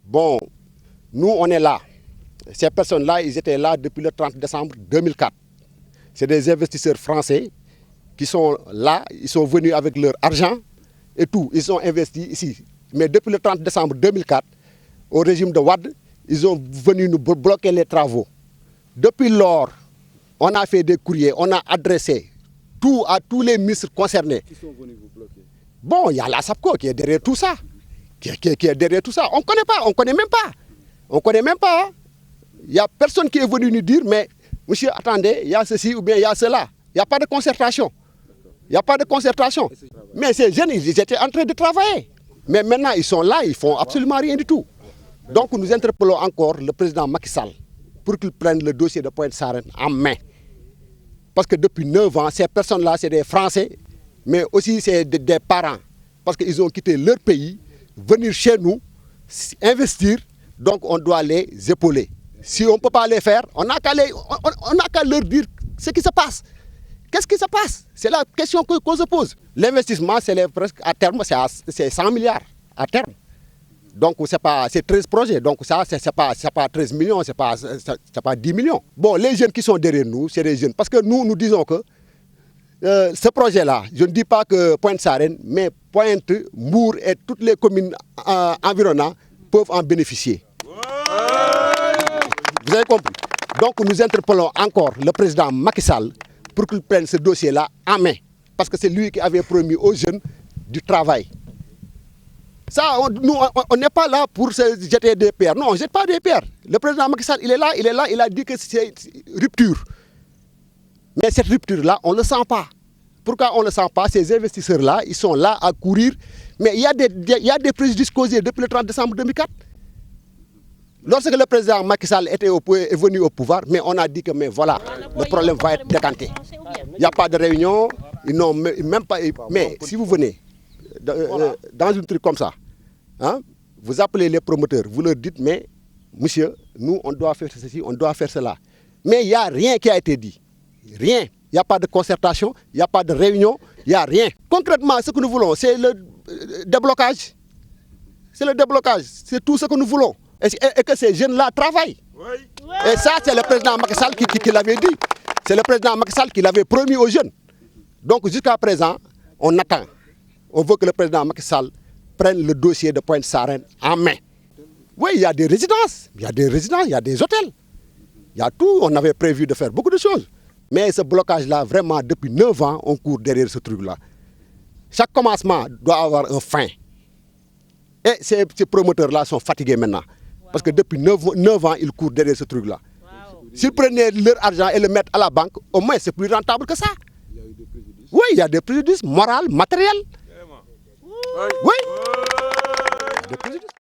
Bon, nous, on est là. Ces personnes-là, ils étaient là depuis le 30 décembre 2004. C'est des investisseurs français qui sont là, ils sont venus avec leur argent et tout. Ils ont investi ici. Mais depuis le 30 décembre 2004, au régime de Wade, ils ont venu nous bloquer les travaux. Depuis lors, on a fait des courriers, on a adressé tout à tous les ministres concernés. Qui sont venus vous bloquer? Bon, il y a la SAPCO qui est derrière tout ça. Qui est derrière tout ça. On ne connaît pas, on ne connaît même pas. On ne connaît même pas. Il n'y a personne qui est venu nous dire, mais monsieur, attendez, il y a ceci ou bien il y a cela. Il n'y a pas de concertation. Il n'y a pas de concertation. Mais ces jeunes, ils étaient en train de travailler. Mais maintenant, ils sont là, ils ne font absolument rien du tout. Donc nous interpellons encore le président Macky Sall pour qu'il prenne le dossier de Pointe Sarène en main. Parce que depuis 9 ans, ces personnes-là, c'est des Français, mais aussi c'est des parents. Parce qu'ils ont quitté leur pays, venir chez nous, investir, donc on doit les épauler. Si on ne peut pas les faire, on n'a qu'à leur dire ce qui se passe. Qu'est-ce qui se passe? C'est la question qu'on se pose. L'investissement, c'est presque à terme, c'est 100 milliards à terme. Donc c'est 13 projets, donc ça c'est pas 13 millions, c'est pas 10 millions. Bon, les jeunes qui sont derrière nous, c'est des jeunes. Parce que nous disons que ce projet-là, je ne dis pas que Pointe Sarène, mais Pointe, Mbour et toutes les communes environnantes peuvent en bénéficier. Vous avez compris? Donc nous interpellons encore le président Macky Sall pour qu'il prenne ce dossier-là en main. Parce que c'est lui qui avait promis aux jeunes du travail. Ça, nous, on n'est pas là pour se jeter des pierres. Non, on ne jette pas des pierres. Le président Macky Sall, il est là, il a dit que c'est rupture. Mais cette rupture-là, on ne le sent pas. Pourquoi on ne le sent pas? Ces investisseurs-là, ils sont là à courir. Mais il y a des préjudices causés depuis le 30 décembre 2004. Lorsque le président Macky Sall est venu au pouvoir, mais on a dit que mais voilà, le problème va être décanté. Il n'y a pas de réunion, ils n'ont même pas... Mais si vous venez dans un truc comme ça, hein, vous appelez les promoteurs, vous leur dites, mais monsieur, nous, on doit faire ceci, on doit faire cela. Mais il n'y a rien qui a été dit. Rien. Il n'y a pas de concertation, il n'y a pas de réunion, il n'y a rien. Concrètement, ce que nous voulons, c'est le déblocage. C'est le déblocage. C'est tout ce que nous voulons. Et que ces jeunes-là travaillent. Oui. Et ça, c'est le président Macky Sall qui l'avait dit. C'est le président Macky Sall qui l'avait promis aux jeunes. Donc jusqu'à présent, on attend. On veut que le président Macky Sall prenne le dossier de Pointe Sarène en main. Oui, il y a des résidences, il y a des hôtels. Il y a tout, on avait prévu de faire beaucoup de choses. Mais ce blocage-là, vraiment, depuis 9 ans, on court derrière ce truc-là. Chaque commencement doit avoir un fin. Et ces promoteurs-là sont fatigués maintenant. Parce que depuis 9 ans, ils courent derrière ce truc-là. S'ils prenaient leur argent et le mettent à la banque, au moins c'est plus rentable que ça. Il y a eu des préjudices? Oui, il y a des préjudices moraux, matériels. Oui. Il y a des préjudices.